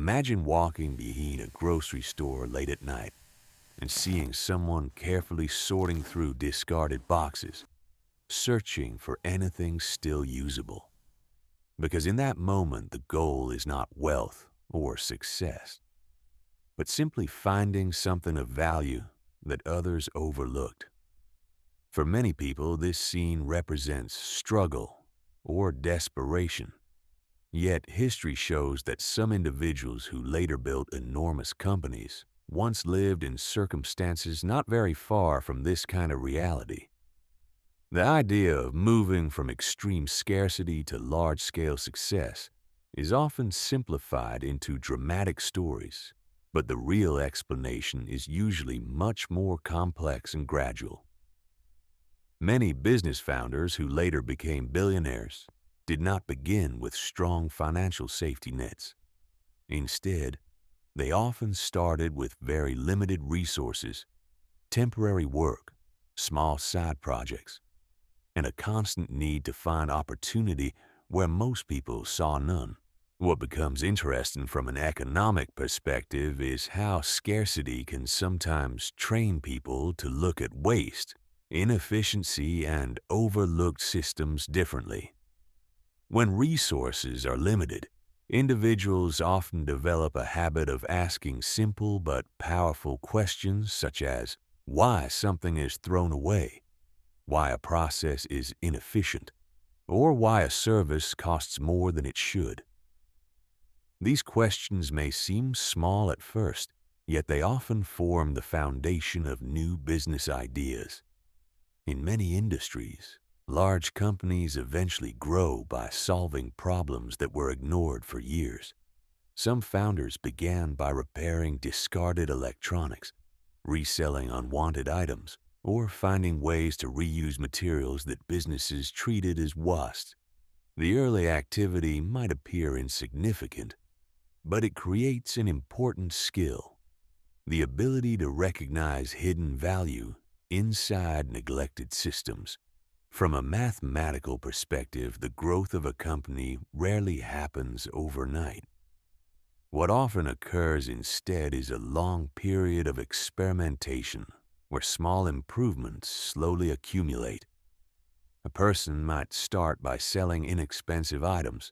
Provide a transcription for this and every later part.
Imagine walking behind a grocery store late at night and seeing someone carefully sorting through discarded boxes, searching for anything still usable. Because in that moment, the goal is not wealth or success, but simply finding something of value that others overlooked. For many people, this scene represents struggle or desperation. Yet history shows that some individuals who later built enormous companies once lived in circumstances not very far from this kind of reality. The idea of moving from extreme scarcity to large-scale success is often simplified into dramatic stories, but the real explanation is usually much more complex and gradual. Many business founders who later became billionaires did not begin with strong financial safety nets. Instead, they often started with very limited resources, temporary work, small side projects, and a constant need to find opportunity where most people saw none. What becomes interesting from an economic perspective is how scarcity can sometimes train people to look at waste, inefficiency, and overlooked systems differently. When resources are limited, individuals often develop a habit of asking simple but powerful questions such as why something is thrown away, why a process is inefficient, or why a service costs more than it should. These questions may seem small at first, yet they often form the foundation of new business ideas. In many industries, large companies eventually grow by solving problems that were ignored for years. Some founders began by repairing discarded electronics, reselling unwanted items, or finding ways to reuse materials that businesses treated as waste. The early activity might appear insignificant, but it creates an important skill: the ability to recognize hidden value inside neglected systems. From a mathematical perspective, the growth of a company rarely happens overnight. What often occurs instead is a long period of experimentation where small improvements slowly accumulate. A person might start by selling inexpensive items,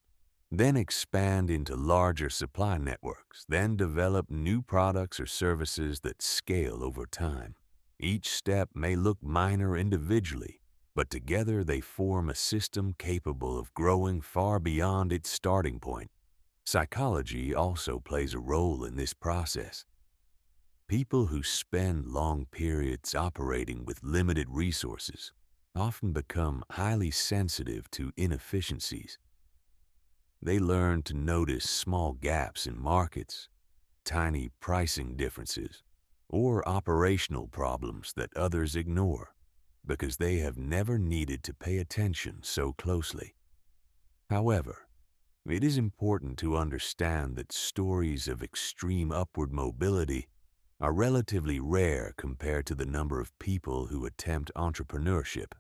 then expand into larger supply networks, then develop new products or services that scale over time. Each step may look minor individually, but together they form a system capable of growing far beyond its starting point. Psychology also plays a role in this process. People who spend long periods operating with limited resources often become highly sensitive to inefficiencies. They learn to notice small gaps in markets, tiny pricing differences, or operational problems that others ignore because they have never needed to pay attention so closely. However, it is important to understand that stories of extreme upward mobility are relatively rare compared to the number of people who attempt entrepreneurship.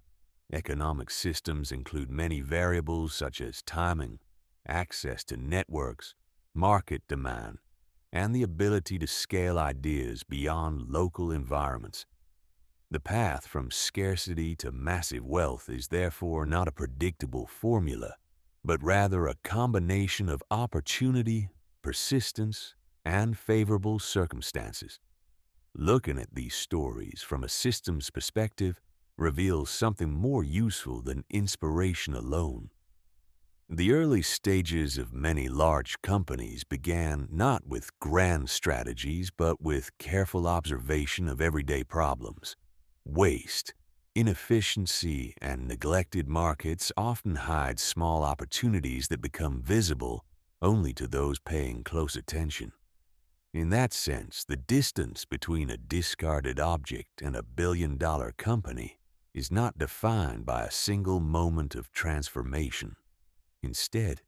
Economic systems include many variables such as timing, access to networks, market demand, and the ability to scale ideas beyond local environments. The path from scarcity to massive wealth is therefore not a predictable formula, but rather a combination of opportunity, persistence, and favorable circumstances. Looking at these stories from a systems perspective reveals something more useful than inspiration alone. The early stages of many large companies began not with grand strategies, but with careful observation of everyday problems. Waste, inefficiency, and neglected markets often hide small opportunities that become visible only to those paying close attention. In that sense, the distance between a discarded object and a billion-dollar company is not defined by a single moment of transformation. Instead,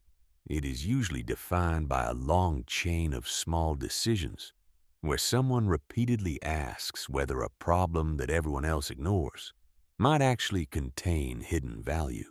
it is usually defined by a long chain of small decisions, where someone repeatedly asks whether a problem that everyone else ignores might actually contain hidden value.